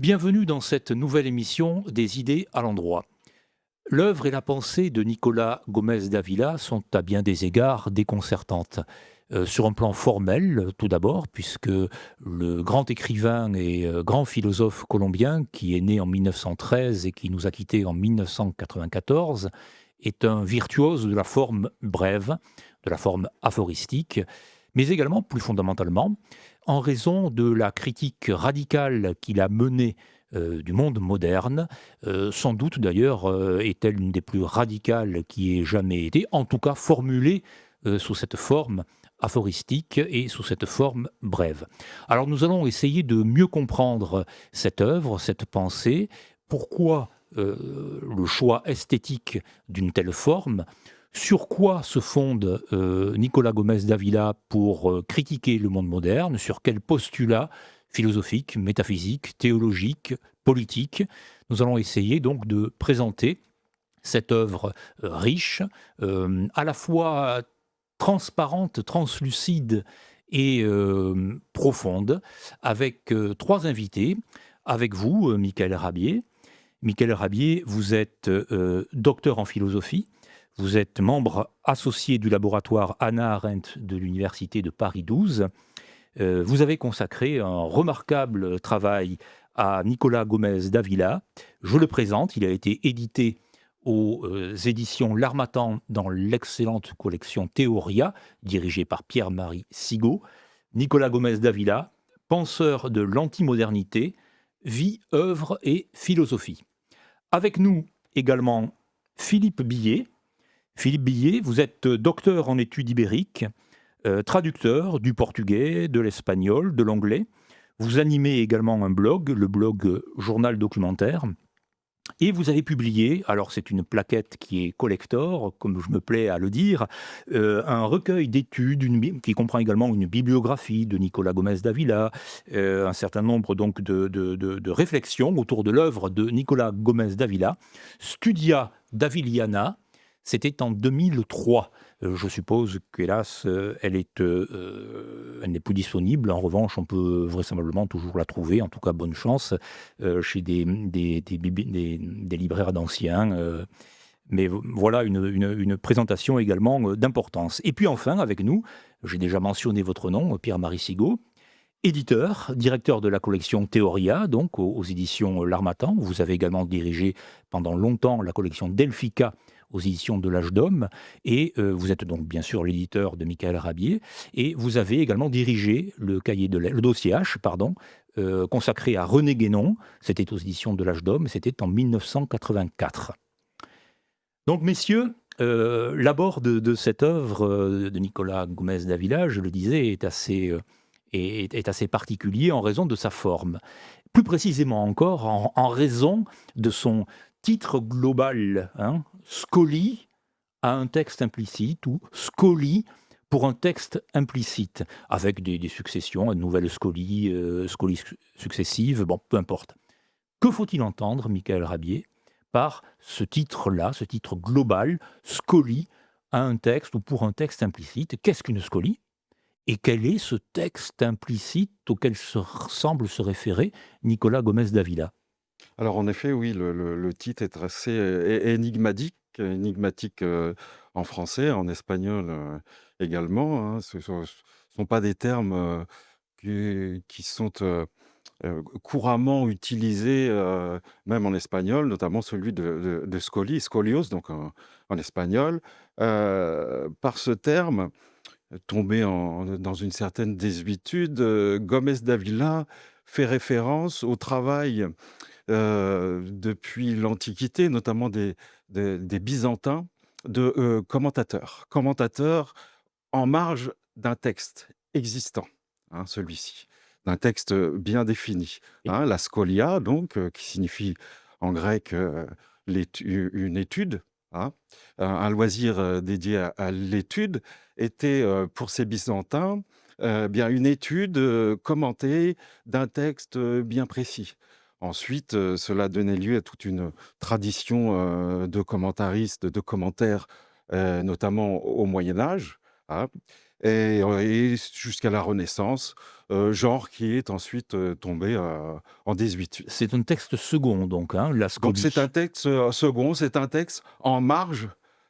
Bienvenue dans cette nouvelle émission des idées à l'endroit. L'œuvre et la pensée de Nicolas Gómez Dávila sont à bien des égards déconcertantes. Sur un plan formel, tout d'abord, puisque le grand écrivain et grand philosophe colombien, qui est né en 1913 et qui nous a quittés en 1994, est un virtuose de la forme brève, de la forme aphoristique, mais également, plus fondamentalement, en raison de la critique radicale qu'il a menée du monde moderne. Sans doute d'ailleurs est-elle l'une des plus radicales qui ait jamais été, en tout cas formulée sous cette forme aphoristique et sous cette forme brève. Alors nous allons essayer de mieux comprendre cette œuvre, cette pensée, pourquoi le choix esthétique d'une telle forme, sur quoi se fonde Nicolas Gómez Dávila pour critiquer le monde moderne, sur quels postulats philosophiques, métaphysiques, théologiques, politiques. Nous allons essayer donc de présenter cette œuvre riche, à la fois transparente, translucide et profonde, avec trois invités. Avec vous, Michael Rabier. Michael Rabier, vous êtes docteur en philosophie. Vous êtes membre associé du laboratoire Hannah Arendt de l'Université de Paris 12. Vous avez consacré un remarquable travail à Nicolas Gómez Dávila. Je le présente, il a été édité aux éditions L'Harmattan dans l'excellente collection Théoria, dirigée par Pierre-Marie Sigaud. Nicolas Gómez Dávila, penseur de l'antimodernité, vie, œuvre et philosophie. Avec nous également Philippe Billet. Philippe Billet, vous êtes docteur en études ibériques, traducteur du portugais, de l'espagnol, de l'anglais. Vous animez également un blog, le blog Journal Documentaire. Et vous avez publié, alors c'est une plaquette qui est collector, comme je me plais à le dire, un recueil d'études qui comprend également une bibliographie de Nicolas Gómez Dávila, un certain nombre donc de réflexions autour de l'œuvre de Nicolas Gómez Dávila, Studia Daviliana. C'était en 2003. Je suppose qu'hélas, elle n'est plus disponible. En revanche, on peut vraisemblablement toujours la trouver. En tout cas, bonne chance chez des libraires d'anciens. Mais voilà une présentation également d'importance. Et puis enfin, avec nous, j'ai déjà mentionné votre nom, Pierre-Marie Sigaud, éditeur, directeur de la collection Théoria, donc aux éditions L'Harmattan. Vous avez également dirigé pendant longtemps la collection Delphica aux éditions de l'Âge d'Homme, et vous êtes donc bien sûr l'éditeur de Michael Rabier, et vous avez également dirigé le dossier H, consacré à René Guénon. C'était aux éditions de l'Âge d'Homme, c'était en 1984. Donc messieurs, l'abord de cette œuvre de Nicolas Gómez Dávila, je le disais, est assez particulier en raison de sa forme. Plus précisément encore, en raison de son titre global, Scoli à un texte implicite ou Scoli pour un texte implicite, avec des successions, une nouvelle scolies successives, bon, peu importe. Que faut-il entendre, Michael Rabier, par ce titre-là, ce titre global, Scoli à un texte ou pour un texte implicite? Qu'est-ce qu'une scolie? Et quel est ce texte implicite auquel semble se référer Nicolas Gómez Dávila? Alors en effet, oui, le titre est assez énigmatique en français, en espagnol également, hein. Ce ne sont pas des termes qui sont couramment utilisés, même en espagnol, notamment celui de scolios, donc en espagnol. Par ce terme, tombé dans une certaine désuétude, Gómez Dávila fait référence au travail depuis l'Antiquité, notamment des Byzantins, de commentateurs en marge d'un texte existant, hein, celui-ci, d'un texte bien défini, Et hein, la scholia, donc, qui signifie en grec une étude, hein, un loisir dédié à l'étude, était pour ces Byzantins bien une étude commentée d'un texte bien précis. Ensuite, cela donnait lieu à toute une tradition de commentaristes, de commentaires, notamment au Moyen Âge, hein. et jusqu'à la Renaissance, genre qui est ensuite tombé en désuétude. C'est un texte second, donc, hein, la Donc c'est un Scolie. texte second, c'est un texte en marge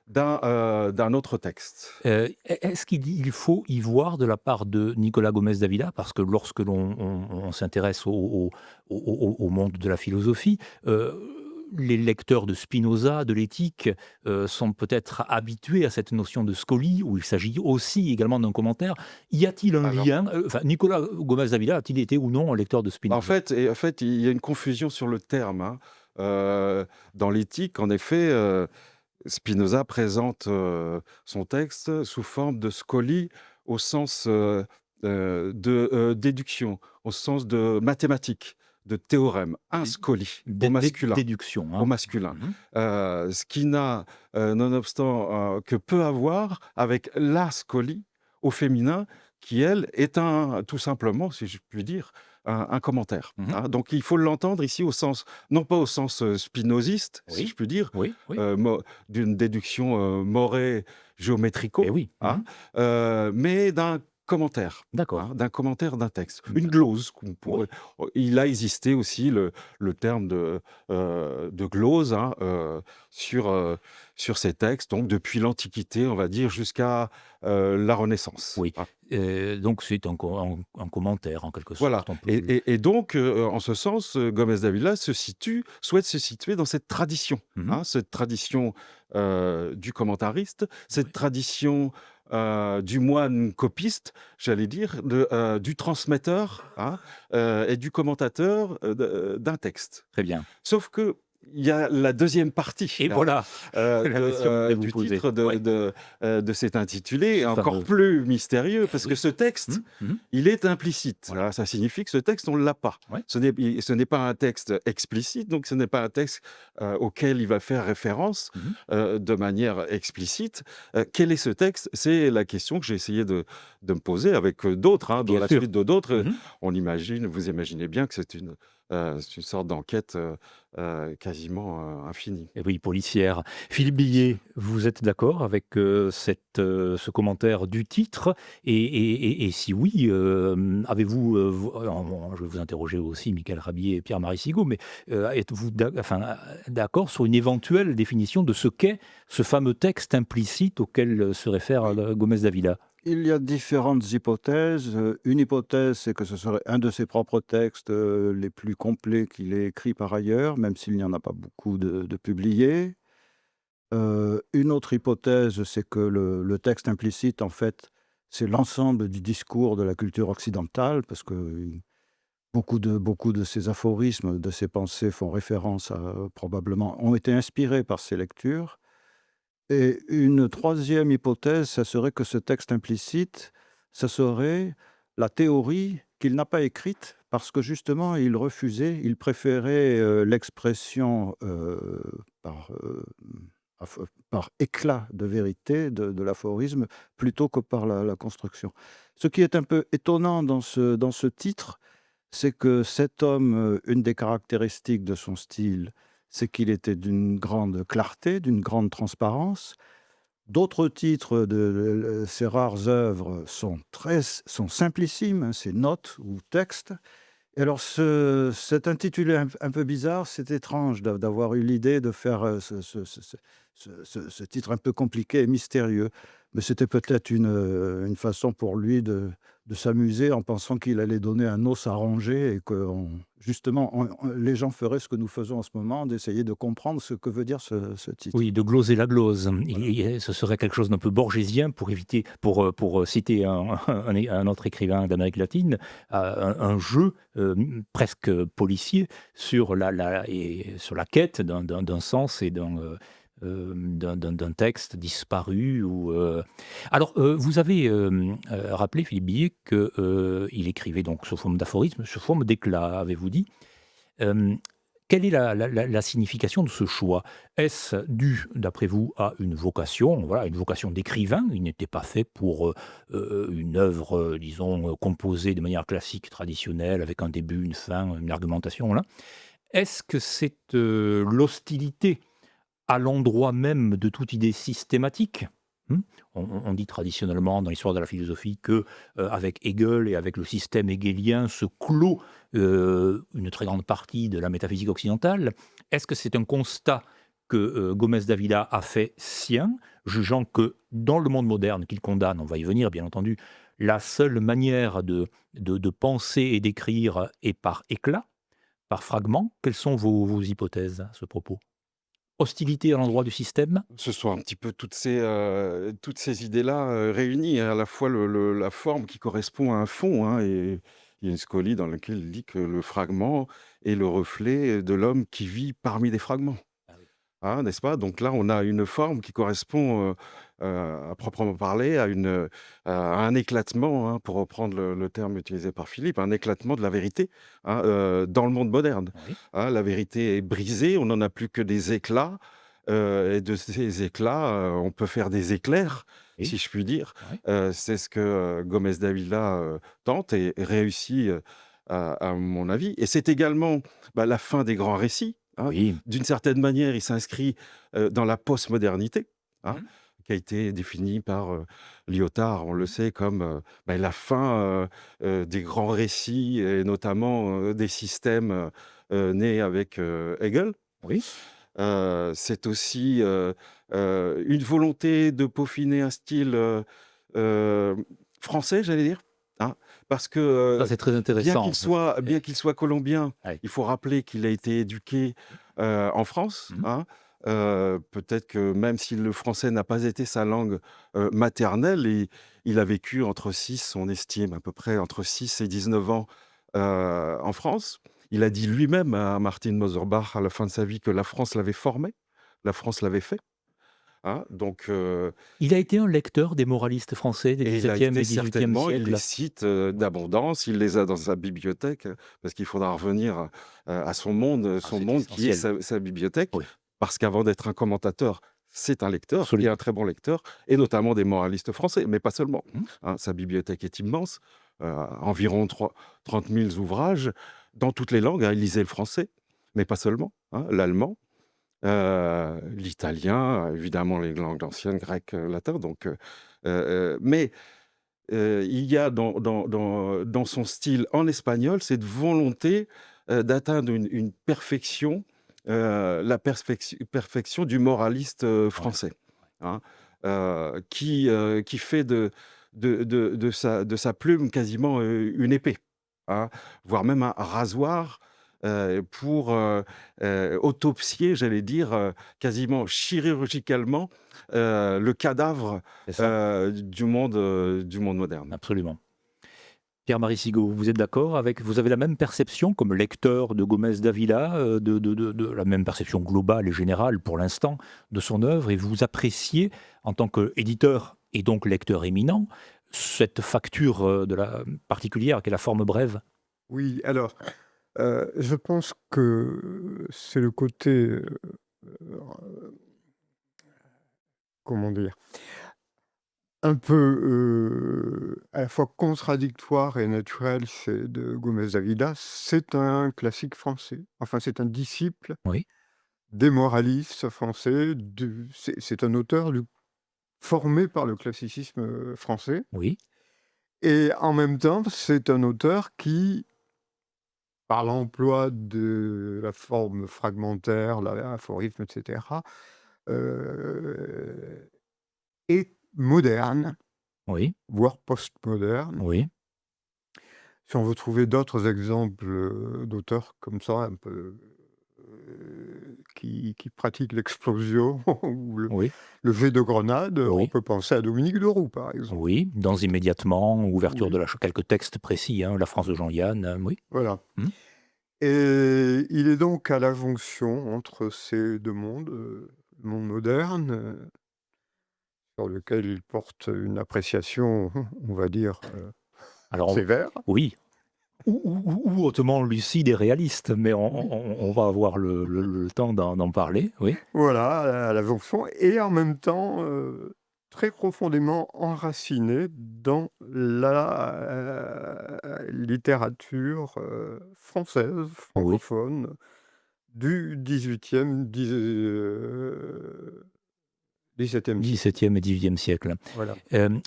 d'un autre texte. Est-ce qu'il faut y voir de la part de Nicolas Gomez Davila, parce que lorsque l'on s'intéresse au monde de la philosophie, les lecteurs de Spinoza, de l'éthique, sont peut-être habitués à cette notion de scolie, où il s'agit aussi également d'un commentaire. Y a-t-il un Alors, lien enfin, Nicolas Gomez Davila a-t-il été ou non un lecteur de en Spinoza? fait, il y a une confusion sur le terme, hein. Dans l'éthique, en effet, Spinoza présente son texte sous forme de scolie au sens de déduction, au sens de mathématiques, de théorème, un scoli Déduction, au hein. masculin. Mhm. Ce qui n'a, nonobstant, que peu à voir avec la scolie au féminin, qui elle est tout simplement, si je puis dire, un commentaire. Mhm. Hein. Donc il faut l'entendre ici au sens, non pas au sens spinoziste, si je Oui, puis dire, oui, oui. d'une déduction morée Eh géométrico, oui. hein, Mhm. mais d'un commentaire. D'accord. Hein, d'un commentaire d'un texte, une glose. Oui. Il a existé aussi le terme de glose, hein, sur ces textes, donc depuis l'Antiquité, on va dire, jusqu'à la Renaissance. Oui, Hein. donc c'est un commentaire en quelque Voilà. sorte, on peut Et donc, en ce sens, Gomez Davila souhaite se situer dans cette tradition, mmh. hein, cette tradition du commentariste, cette Oui. tradition du moine copiste, j'allais dire, du transmetteur, hein, et du commentateur d'un texte. Très bien. Sauf que il y a la deuxième partie, Et hein, voilà la question que je voulais vous du poser. titre Ouais, de cet intitulé, ce encore fameux plus mystérieux, eh parce que oui. ce texte, Mmh. il est implicite. Voilà. Hein. Ça signifie que ce texte, on ne l'a pas. Ouais. Ce n'est pas un texte explicite, donc ce n'est pas un texte auquel il va faire référence Mmh. de manière explicite. Quel est ce texte? C'est la question que j'ai essayé de me poser avec d'autres, hein, dans Bien la sûr. suite de d'autres. Mmh. Vous imaginez bien que c'est une sorte d'enquête quasiment infinie. Et oui, policière. Philippe Billet, vous êtes d'accord avec, ce commentaire du titre? Et si oui, avez-vous, je vais vous interroger aussi Michael Rabier et Pierre-Marie Sigaud, mais, êtes-vous d'accord sur une éventuelle définition de ce qu'est ce fameux texte implicite auquel, se réfère, Oui, Gomez Davila? il y a différentes hypothèses. Une hypothèse, c'est que ce serait un de ses propres textes, les plus complets qu'il ait écrits par ailleurs, même s'il n'y en a pas beaucoup de publiés. Une autre hypothèse, c'est que le texte implicite, en fait, c'est l'ensemble du discours de la culture occidentale, parce que beaucoup de ces aphorismes, de ces pensées font référence à probablement ont été inspirés par ces lectures. Et une troisième hypothèse, ça serait que ce texte implicite, ça serait la théorie qu'il n'a pas écrite parce que justement il préférait, l'expression, par éclat de vérité de l'aphorisme plutôt que par la construction. Ce qui est un peu étonnant dans ce titre, c'est que cet homme, une des caractéristiques de son style, c'est qu'il était d'une grande clarté, d'une grande transparence. D'autres titres de ses rares œuvres sont simplissimes, hein, c'est notes ou textes. Et alors cet intitulé un peu bizarre, c'est étrange d'avoir eu l'idée de faire, ce titre un peu compliqué et mystérieux. Mais c'était peut-être une façon pour lui de s'amuser en pensant qu'il allait donner un os à ronger et que justement, les gens feraient ce que nous faisons en ce moment, d'essayer de comprendre ce que veut dire ce titre. Oui, de gloser la glose. Voilà. Ce serait quelque chose d'un peu borgésien pour citer un autre écrivain d'Amérique latine, un jeu presque policier sur sur la quête d'un sens et d'un texte disparu. Alors, vous avez rappelé, Philippe Billet, qu'il écrivait donc sous forme d'aphorisme, sous forme d'éclat, avez-vous dit. Euh, Quelle est la signification de ce choix? Est-ce dû, d'après vous, à une vocation, voilà, une vocation d'écrivain? Il n'était pas fait pour une œuvre, disons, composée de manière classique, traditionnelle, avec un début, une fin, une argumentation, voilà. Est-ce que c'est l'hostilité à l'endroit même de toute idée systématique? Hmm. On dit traditionnellement dans l'histoire de la philosophie que avec Hegel et avec le système hegelien se clôt une très grande partie de la métaphysique occidentale. Est-ce que c'est un constat que Gomez Davila a fait sien, jugeant que dans le monde moderne qu'il condamne, on va y venir bien entendu, la seule manière de penser et d'écrire est par éclat, par fragments? Quelles sont vos hypothèses à ce propos? Hostilité à l'endroit du système? Ce sont un petit peu toutes ces idées-là, réunies, à la fois la forme qui correspond à un fond, hein, et il y a une Scully dans laquelle il dit que le fragment est le reflet de l'homme qui vit parmi des fragments. Ah oui. Hein, n'est-ce pas? Donc là, on a une forme qui correspond, à proprement parler, à un éclatement, hein, pour reprendre le terme utilisé par Philippe, un éclatement de la vérité, hein, dans le monde moderne. Oui, Hein, la vérité est brisée, on n'en a plus que des éclats, et de ces éclats, on peut faire des éclairs, oui, si je puis dire. oui, C'est ce que, Gomez Davila, tente et réussit, à mon avis. Et c'est également, la fin des grands récits, hein. oui. D'une certaine manière, il s'inscrit, dans la postmodernité, hein, Mhm, qui a été définie par, Lyotard, on le mhm. sait, comme, la fin, des grands récits et notamment, des systèmes, nés avec, Hegel. Oui, C'est aussi, une volonté de peaufiner un style, heu, français, j'allais dire, hein. Parce que, ça c'est très intéressant. bien qu'il soit colombien, Ouais. il faut rappeler qu'il a été éduqué, en France, Mhm. hein. Peut-être que même si le français n'a pas été sa langue, maternelle, il a vécu entre 6, on estime à peu près entre 6 et 19 ans, en France. Il a dit lui-même à Martin Moserbach à la fin de sa vie que la France l'avait formé, la France l'avait fait, hein. Donc, Il a été un lecteur des moralistes français des et il a XVIIe été et XVIIIe certainement, il les siècles. cite, d'abondance, il les a dans sa bibliothèque, parce qu'il faudra revenir, à Ah, son c'est monde qui est essentiel. sa bibliothèque. Oui, Parce qu'avant d'être un commentateur, c'est un lecteur et un absolument. très bon lecteur, et notamment des moralistes français, mais pas seulement, Mhm. hein. Sa bibliothèque est immense, environ 30 000 ouvrages dans toutes les langues, hein. Il lisait le français, mais pas seulement, hein, l'allemand, l'italien, évidemment les langues anciennes, grec, latin, donc, mais il y a dans son style en espagnol cette volonté, d'atteindre une perfection, perfection du moraliste, Ouais, français, ouais. hein, qui fait de sa plume quasiment, une épée, hein, voire même un rasoir, pour, autopsier, j'allais dire, quasiment chirurgicalement, le cadavre, C'est ça, du monde moderne. absolument. Pierre-Marie Sigaud, vous êtes d'accord avec, vous avez la même perception comme lecteur de Gomez Davila, de la même perception globale et générale pour l'instant de son œuvre, et vous appréciez en tant qu'éditeur et donc lecteur éminent cette facture de la particulière qu'est la forme brève? Oui, alors, je pense que c'est le côté, comment dire? Un peu, à la fois contradictoire et naturel, c'est de Gomez Davila. C'est un classique français. Enfin, c'est un disciple Oui, des moralistes français, c'est un auteur formé par le classicisme, français, oui, et en même temps, c'est un auteur qui, par l'emploi de la forme fragmentaire, l'aphorisme et cetera, heu, est moderne, oui, voire postmoderne. oui. Si on veut trouver d'autres exemples, d'auteurs comme ça, un peu, qui pratiquent l'explosion ou Oui, le jet de grenade, on oui, peut penser à Dominique Leroux, par exemple. oui, dans Immédiatement, ouverture de Oui, la quelques textes précis, hein, La France de Jean-Yann, oui. voilà, Mmh. et il est donc à la jonction entre ces 2 mondes, le monde moderne, sur lequel il porte une appréciation, on va dire, Alors sévère. oui, ou hautement lucide et réaliste, mais Oui. on va avoir le temps d'en parler, oui. Voilà, à la jonction, et en même temps, très profondément enraciné dans la, littérature, française, Oui, francophone du 18e, XVIIe siècle. 17e et 18e siècle. Voilà.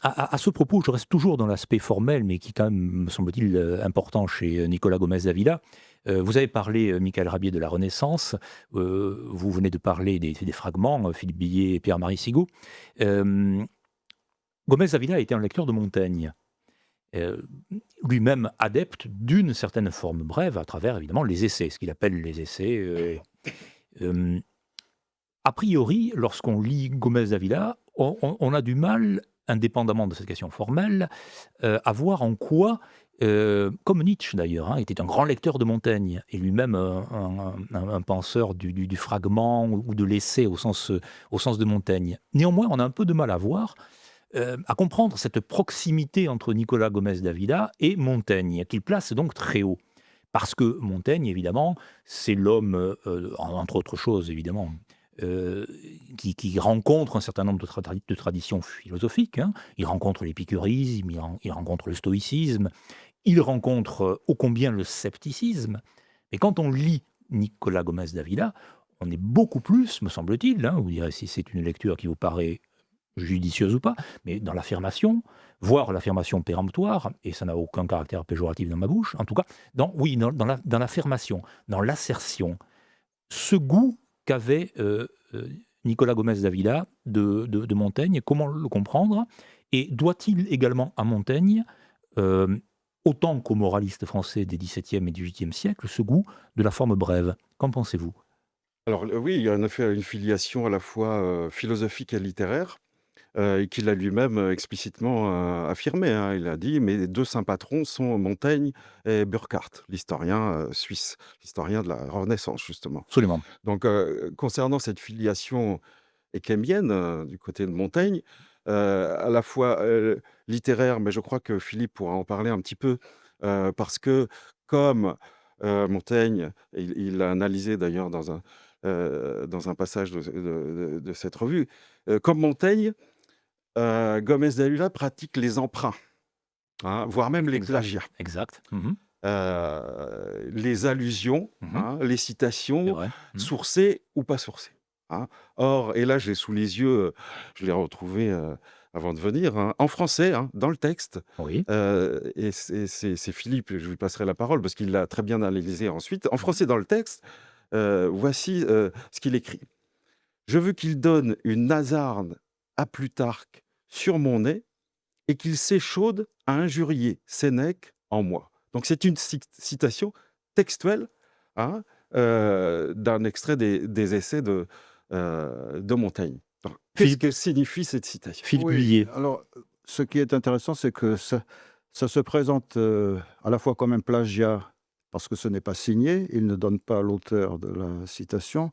À ce propos, je reste toujours dans l'aspect formel, mais qui quand même, me semble-t-il, important chez Nicolas Gomez d'Avila. Vous avez parlé, Michael Rabier, de la Renaissance. Vous venez de parler des fragments, Philippe Billet et Pierre-Marie Sigaud. Gomez d'Avila a été un lecteur de Montaigne. Lui-même adepte d'une certaine forme brève à travers, évidemment, les essais, ce qu'il appelle les essais. A priori, lorsqu'on lit Gomez d'Avila, on a du mal, indépendamment de cette question formelle, à voir en quoi, comme Nietzsche d'ailleurs, était un grand lecteur de Montaigne, et lui-même un penseur du fragment ou de l'essai au sens de Montaigne. Néanmoins, on a un peu de mal à voir, à comprendre cette proximité entre Nicolas Gomez d'Avila et Montaigne, qu'il place donc très haut. Parce que Montaigne, évidemment, c'est l'homme, entre autres choses, évidemment, qui rencontre un certain nombre de traditions philosophiques. Il rencontre l'épicurisme, il rencontre le stoïcisme, il rencontre ô combien le scepticisme. Mais quand on lit Nicolas Gomez d'Avila, on est beaucoup plus, me semble-t-il, vous direz si c'est une lecture qui vous paraît judicieuse ou pas, mais dans l'affirmation, voire l'affirmation péremptoire, et ça n'a aucun caractère péjoratif dans ma bouche, en tout cas, dans l'affirmation, dans l'assertion, ce goût qu'avait Nicolas Gomez d'Avila de Montaigne, comment le comprendre? Et doit-il également à Montaigne, autant qu'aux moralistes français des XVIIe et XVIIIe siècles, ce goût de la forme brève? Qu'en pensez-vous? Alors oui, il y a en effet une filiation à la fois philosophique et littéraire, et qu'il a lui-même explicitement affirmé. Il a dit: mes deux saints patrons sont Montaigne et Burckhardt, l'historien suisse, l'historien de la Renaissance, justement. Absolument. Donc, concernant cette filiation échémienne du côté de Montaigne, à la fois littéraire, mais je crois que Philippe pourra en parler un petit peu, parce que comme Montaigne, il l'a analysé d'ailleurs dans un passage de cette revue, comme Montaigne, Gomez d'Avila pratique les emprunts, voire même les plagiats. Exact. Les allusions, les C'est citations, vrai. sourcées ou pas sourcées. Or, et là, je l'ai sous les yeux, je l'ai retrouvé avant de venir, en français, dans le texte. Oui. Et c'est Philippe, je lui passerai la parole parce qu'il l'a très bien analysé ensuite. En français, dans le texte, voici ce qu'il écrit. Je veux qu'il donne une nasarde à Plutarque sur mon nez et qu'il s'échaude à injurier Sénèque en moi. Donc c'est une citation textuelle d'un extrait des essais de Montaigne. Alors, qu'est-ce que signifie cette citation? Philippe Oui, Billet. alors, ce qui est intéressant, c'est que ça se présente à la fois comme un plagiat, parce que ce n'est pas signé, il ne donne pas l'auteur de la citation,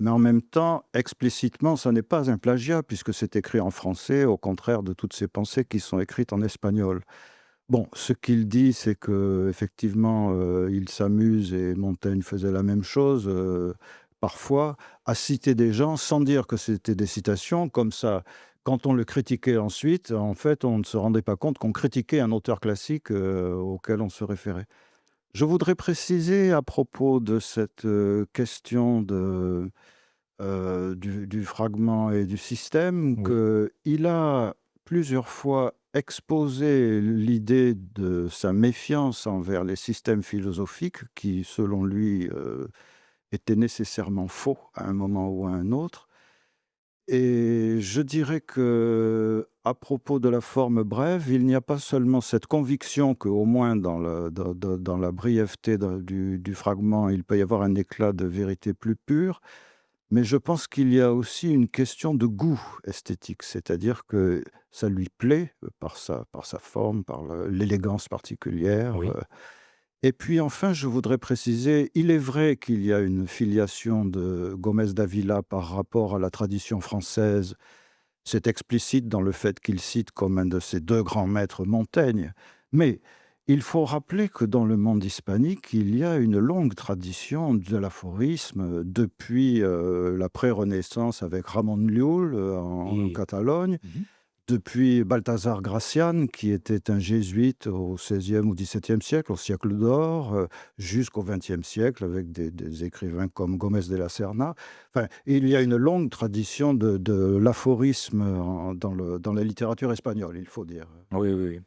mais en même temps, explicitement, ça n'est pas un plagiat, puisque c'est écrit en français, au contraire de toutes ces pensées qui sont écrites en espagnol. Bon, ce qu'il dit, c'est qu'effectivement, il s'amuse, et Montaigne faisait la même chose, parfois, à citer des gens sans dire que c'était des citations. Comme ça, quand on le critiquait ensuite, en fait, on ne se rendait pas compte qu'on critiquait un auteur classique auquel on se référait. Je voudrais préciser à propos de cette question du fragment et du système Oui. qu'il a plusieurs fois exposé l'idée de sa méfiance envers les systèmes philosophiques qui, selon lui, étaient nécessairement faux à un moment ou à un autre. Et je dirais que, à propos de la forme brève, il n'y a pas seulement cette conviction qu'au moins dans la brièveté du fragment, il peut y avoir un éclat de vérité plus pure, mais je pense qu'il y a aussi une question de goût esthétique, c'est-à-dire que ça lui plaît par sa forme, par l'élégance particulière. Oui. Et puis enfin, je voudrais préciser, il est vrai qu'il y a une filiation de Gomez d'Avila par rapport à la tradition française. C'est explicite dans le fait qu'il cite comme un de ses deux grands maîtres Montaigne. Mais il faut rappeler que dans le monde hispanique, il y a une longue tradition de l'aphorisme depuis la pré-Renaissance avec Ramon Llull en Et Catalogne, depuis Balthazar Gracian, qui était un jésuite au XVIe ou XVIIe siècle, au siècle d'or, jusqu'au XXe siècle, avec des écrivains comme Gomez de la Serna. Enfin, il y a une longue tradition de l'aphorisme dans la littérature espagnole, il faut dire. Oui, oui, oui.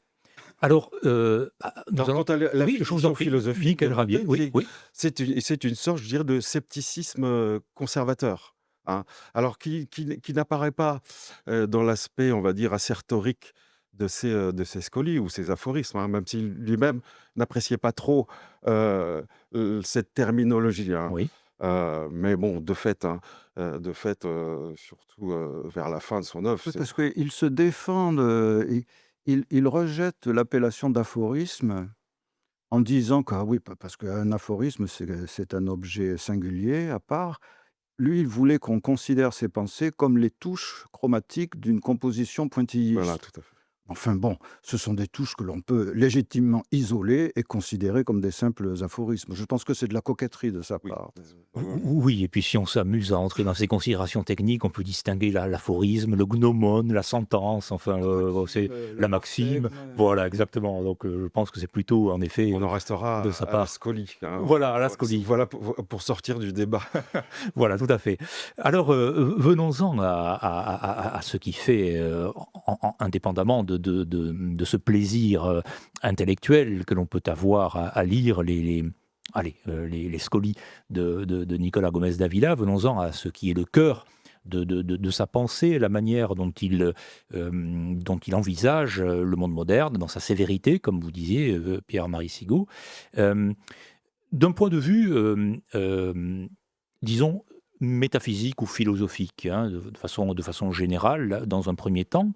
Alors, nous Alors, allons... quant à la Oui, je vous en finition prie, philosophique de Michael Ravier. Montaigne, Oui, oui. c'est une sorte, je dirais, de scepticisme conservateur, hein. Alors, qui n'apparaît pas dans l'aspect, on va dire, assez rhétorique de ces scolies ou ces aphorismes, hein, même s'il lui-même n'appréciait pas trop cette terminologie, hein. Oui. Mais bon, surtout vers la fin de son œuvre, Oui, c'est parce qu'ils se défendent, ils rejettent l'appellation d'aphorisme en disant que, ah oui, parce qu'un aphorisme, c'est un objet singulier, à part. Lui, il voulait qu'on considère ses pensées comme les touches chromatiques d'une composition voilà, pointilliste. tout à fait. Enfin bon, ce sont des touches que l'on peut légitimement isoler et considérer comme des simples aphorismes. Je pense que c'est de la coquetterie de sa Oui, part. Oui, et puis si on s'amuse à entrer dans ces considérations techniques, on peut distinguer l'aphorisme, le gnomone, la sentence, enfin, c'est la maxime. Voilà, exactement. Donc, je pense que c'est plutôt, en effet, On en restera de sa à la part. scolie, hein. Voilà, à la scolie. Voilà pour sortir du débat. Voilà, tout à fait. Alors, venons-en à ce qui fait, indépendamment de ce plaisir intellectuel que l'on peut avoir à lire les scolies de Nicolas Gomez d'Avila, venons-en à ce qui est le cœur de sa pensée, la manière dont il envisage le monde moderne, dans sa sévérité, comme vous disiez, Pierre-Marie Sigaud. D'un point de vue, disons, métaphysique ou philosophique, hein, de façon générale, là, dans un premier temps,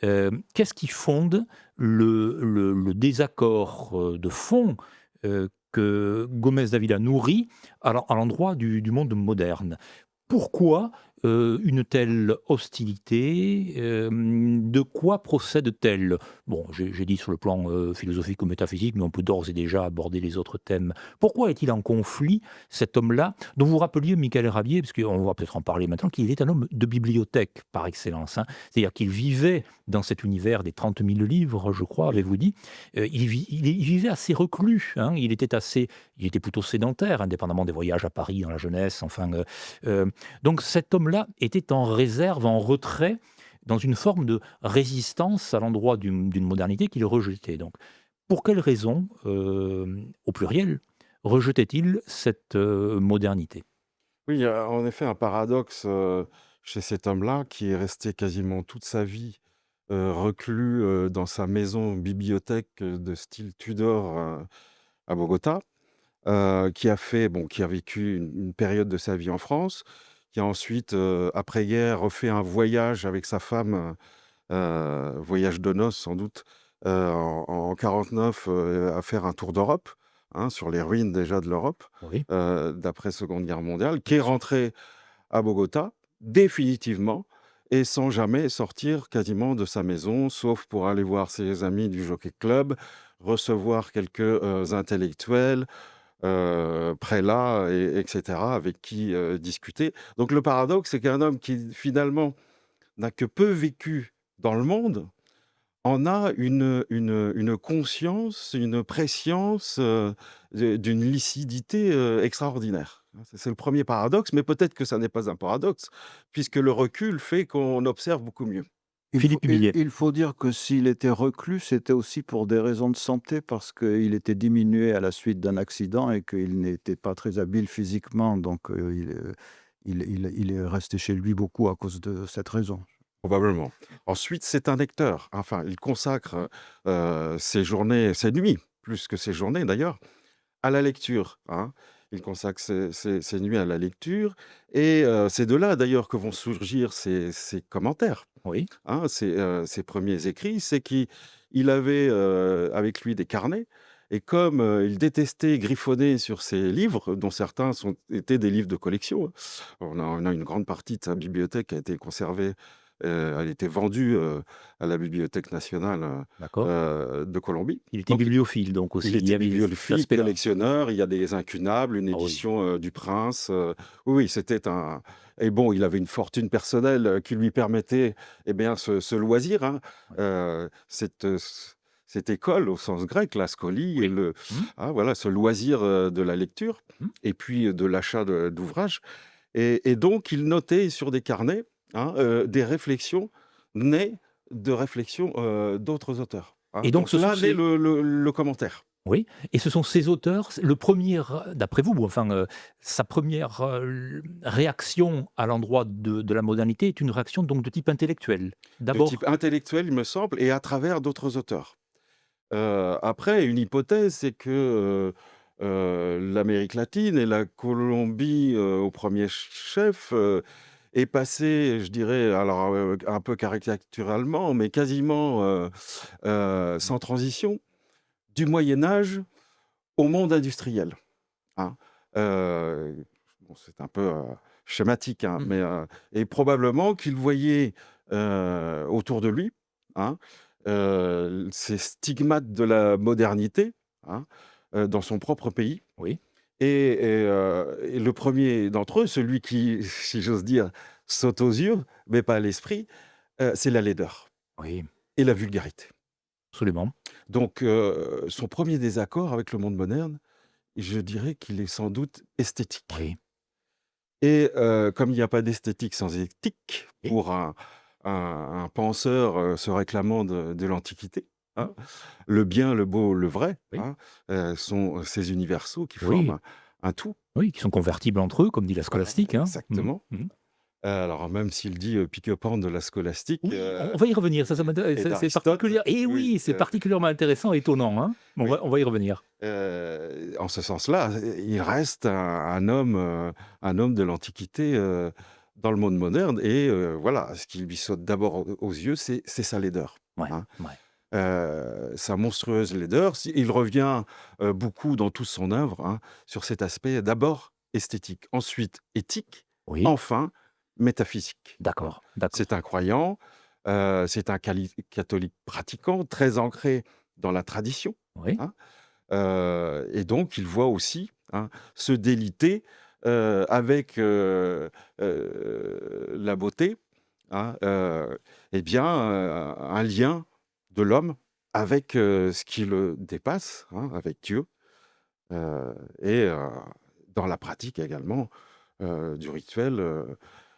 qu'est-ce qui fonde le désaccord de fond que Gomez d'Avila nourrit à l'endroit du monde moderne? Pourquoi une telle hostilité? De quoi procède-t-elle? Bon, j'ai dit sur le plan philosophique ou métaphysique, mais on peut d'ores et déjà aborder les autres thèmes. Pourquoi est-il en conflit, cet homme-là, dont vous rappeliez, Michael Rabier, parce qu'on va peut-être en parler maintenant, qu'il est un homme de bibliothèque par excellence, hein. C'est-à-dire qu'il vivait dans cet univers des 30 000 livres, je crois, avez-vous dit. Il vivait assez reclus, hein. Il était plutôt sédentaire, indépendamment des voyages à Paris dans la jeunesse, enfin... donc cet homme-là était en réserve, en retrait, dans une forme de résistance à l'endroit d'une modernité qu'il rejetait. Donc, pour quelles raisons, au pluriel, rejetait-il cette modernité? Oui, il y a en effet un paradoxe chez cet homme-là qui est resté quasiment toute sa vie reclus dans sa maison bibliothèque de style Tudor à Bogota, qui a vécu une période de sa vie en France, qui a ensuite, après-guerre, refait un voyage avec sa femme, voyage de noces sans doute, en 49, à faire un tour d'Europe, hein, sur les ruines déjà de l'Europe, Oui. d'après Seconde Guerre mondiale, qui est rentré à Bogota définitivement et sans jamais sortir quasiment de sa maison, sauf pour aller voir ses amis du Jockey Club, recevoir quelques intellectuels, prélats, etc., avec qui discuter. Donc le paradoxe, c'est qu'un homme qui finalement n'a que peu vécu dans le monde, en a une conscience, une prescience d'une lucidité extraordinaire. C'est le premier paradoxe, mais peut-être que ça n'est pas un paradoxe, puisque le recul fait qu'on observe beaucoup mieux. Philippe Millet. Il faut dire que s'il était reclus, c'était aussi pour des raisons de santé, parce qu'il était diminué à la suite d'un accident et qu'il n'était pas très habile physiquement. Donc, il est resté chez lui beaucoup à cause de cette raison. Probablement. Ensuite, c'est un lecteur. Enfin, il consacre ses journées, ses nuits, plus que ses journées d'ailleurs, à la lecture, hein. Il consacre ses nuits à la lecture et c'est de là d'ailleurs que vont surgir ses commentaires, Oui. hein, ses premiers écrits. C'est qu'il avait avec lui des carnets et comme il détestait griffonner sur ses livres, dont certains étaient des livres de collection, hein. On a une grande partie de sa bibliothèque qui a été conservée Elle était vendue à la Bibliothèque nationale D'accord. de Colombie. Il était Donc, bibliophile, donc aussi. il Il y était avait cet bibliophile, aspect-là. collectionneur, il y a des incunables, une Ah oui. édition du Prince. Oui, oui, c'était un... Et bon, il avait une fortune personnelle qui lui permettait eh bien, ce loisir, hein, Ouais. cette école au sens grec, la scolie, et Oui. Mmh. voilà, ce loisir de la lecture, Mmh. et puis de l'achat d'ouvrages. Et donc, il notait sur des carnets hein, des réflexions nées de réflexions d'autres auteurs. Hein. Et donc, Donc ce sont là naît ces... le commentaire. Oui, et ce sont ces auteurs, le premier, d'après vous, enfin, sa première réaction à l'endroit de la modernité est une réaction donc de type intellectuel. De type D'abord, intellectuel, il me semble, et à travers d'autres auteurs. Après, une hypothèse, c'est que l'Amérique latine et la Colombie, au premier chef, est passée, je dirais, alors un peu caricaturalement, mais quasiment sans transition, du Moyen Âge au monde industriel. Hein. Bon, c'est un peu schématique, hein, mais et probablement qu'il voyait autour de lui hein, ces stigmates de la modernité hein, dans son propre pays. oui, Et le premier d'entre eux, celui qui, si j'ose dire, saute aux yeux, mais pas à l'esprit, c'est la laideur oui, et la vulgarité. absolument. Donc, son premier désaccord avec le monde moderne, je dirais qu'il est sans doute esthétique. Oui, Et comme il n'y a pas d'esthétique sans éthique, et pour un penseur se réclamant de l'Antiquité, hein, le bien, le beau, le vrai oui, hein, sont ces universaux qui oui, forment un tout. oui, qui sont convertibles entre eux, comme dit la Voilà, scolastique. Hein. exactement. Mhm. Alors, même s'il dit pique-pente de la scolastique Oui, on va y revenir. Ça m'intéresse. et C'est d'Aristote, particulier. Et oui, oui, c'est particulièrement intéressant et étonnant. Hein. oui, On va y revenir. en ce sens-là, il reste un homme de l'Antiquité dans le monde moderne. Et voilà, ce qui lui saute d'abord aux yeux, c'est sa laideur. Ouais, Hein. ouais. Sa monstrueuse laideur. Il revient beaucoup dans toute son œuvre hein, sur cet aspect d'abord esthétique, ensuite éthique, Oui, enfin métaphysique. Hein. d'accord, d'accord. C'est un croyant, c'est un catholique pratiquant, très ancré dans la tradition. Oui, Hein. Et donc, il voit aussi hein, se déliter avec la beauté, hein, eh bien, un lien de l'homme avec ce qui le dépasse, hein, avec Dieu, et dans la pratique également du rituel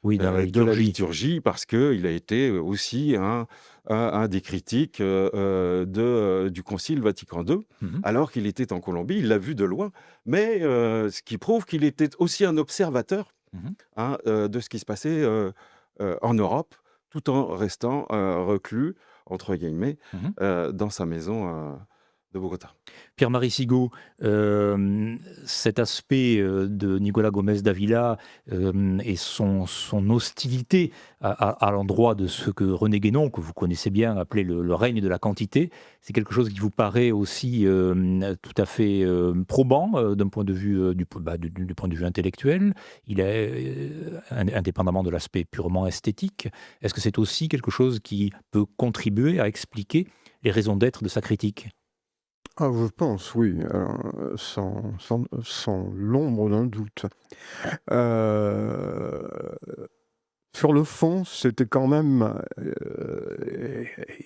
oui, dans la de la liturgie. liturgie, parce qu'il a été aussi un des critiques du Concile Vatican II, Mhm. alors qu'il était en Colombie, il l'a vu de loin, mais ce qui prouve qu'il était aussi un observateur Mhm. hein, de ce qui se passait en Europe, tout en restant reclus, entre guillemets, Mhm. dans sa maison de Bogota. Pierre-Marie Sigaud, cet aspect de Nicolas Gomez d'Avila et son hostilité à l'endroit de ce que René Guénon, que vous connaissez bien, appelait le règne de la quantité, c'est quelque chose qui vous paraît aussi tout à fait probant d'un point de vue du point de vue intellectuel. Il est indépendamment de l'aspect purement esthétique. Est-ce que c'est aussi quelque chose qui peut contribuer à expliquer les raisons d'être de sa critique? Ah, je pense, oui, sans l'ombre d'un doute. Euh, Sur le fond, c'était quand même,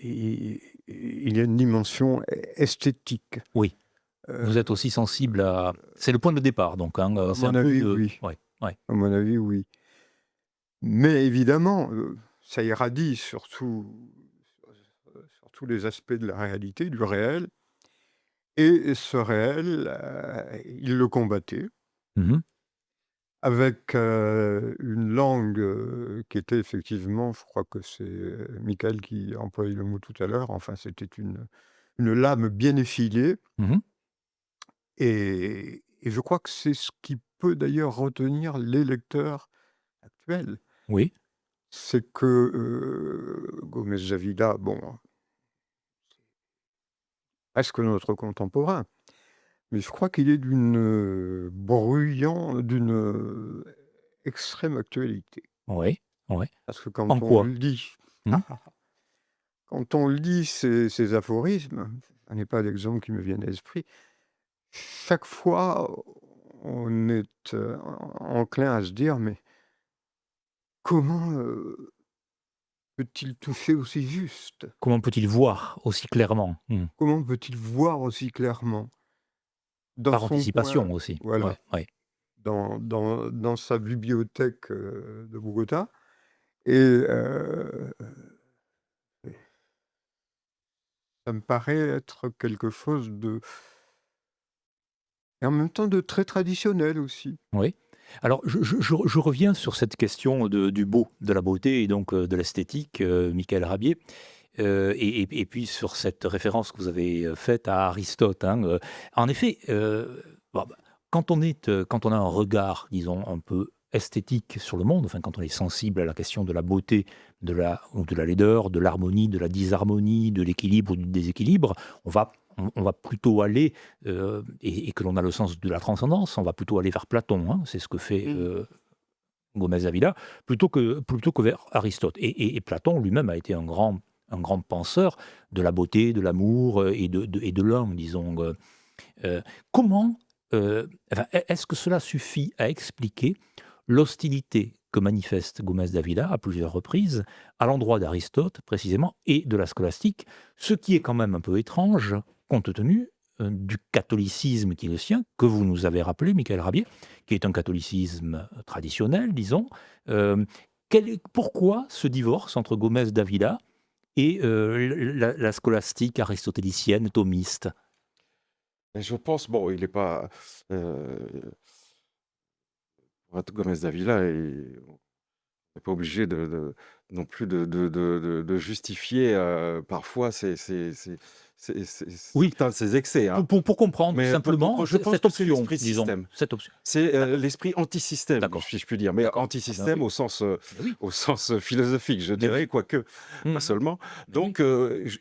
il y a une dimension esthétique. Oui. Euh, Vous êtes aussi sensible à... C'est le point de départ, donc. Hein, à c'est un mon peu avis, de... oui. Ouais, ouais. À mon avis, oui. Mais évidemment, ça irradie sur tous les aspects de la réalité, du réel. Et ce réel, il le combattait Mhm. avec une langue qui était effectivement, je crois que c'est Michael qui a employé le mot tout à l'heure, enfin c'était une lame bien effilée. Mhm. Et je crois que c'est ce qui peut d'ailleurs retenir les lecteurs actuels. Oui, C'est que Gomez Javila, bon, presque notre contemporain, mais je crois qu'il est d'une extrême actualité. oui, oui. Parce que quand En on quoi? lit Hmm. Quand on lit ces aphorismes, ce n'est pas d'exemple qui me viennent à l'esprit, chaque fois, on est enclin à se dire, mais comment peut-il toucher aussi juste? Comment peut-il voir aussi clairement? Comment peut-il voir aussi clairement? Dans Par son coin, anticipation aussi. Ouais, voilà, ouais. dans sa bibliothèque de Bogota. Et ça me paraît être quelque chose de et en même temps de très traditionnel aussi. Oui. Alors, je reviens sur cette question du beau, de la beauté et donc de l'esthétique, Michael Rabier, et puis sur cette référence que vous avez faite à Aristote. Hein, en effet, bon, bah, quand on a un regard, disons, un peu esthétique sur le monde, enfin, quand on est sensible à la question de la beauté, ou de la laideur, de l'harmonie, de la disharmonie, de l'équilibre ou du déséquilibre, on va plutôt aller et que l'on a le sens de la transcendance, on va plutôt aller vers Platon, hein, c'est ce que fait Mmh. Gomez Avila, plutôt que vers Aristote. Et Platon lui-même a été un grand penseur de la beauté, de l'amour et de l'homme, disons. Euh, comment, enfin, est-ce que cela suffit à expliquer l'hostilité que manifeste Gomez d'Avila à plusieurs reprises à l'endroit d'Aristote précisément et de la scolastique, ce qui est quand même un peu étrange compte tenu du catholicisme qui est le sien, que vous nous avez rappelé, Michael Rabier, qui est un catholicisme traditionnel, disons. Euh, Pourquoi ce divorce entre Gomez d'Avila et la scolastique aristotélicienne thomiste? Et je pense, bon, il n'est pas. Gomez Davila, on n'est pas obligé non plus de justifier parfois Oui, certains de ses excès. Hein. pour comprendre Mais simplement je pense cette que c'est option, l'esprit disons, système. cette option. C'est D'accord, l'esprit anti-système, d'accord, si je puis dire. Mais d'accord. Ah ben anti-système oui, mais oui, au sens philosophique, je mais dirais, oui, quoique pas mhm, seulement. mais oui, Donc,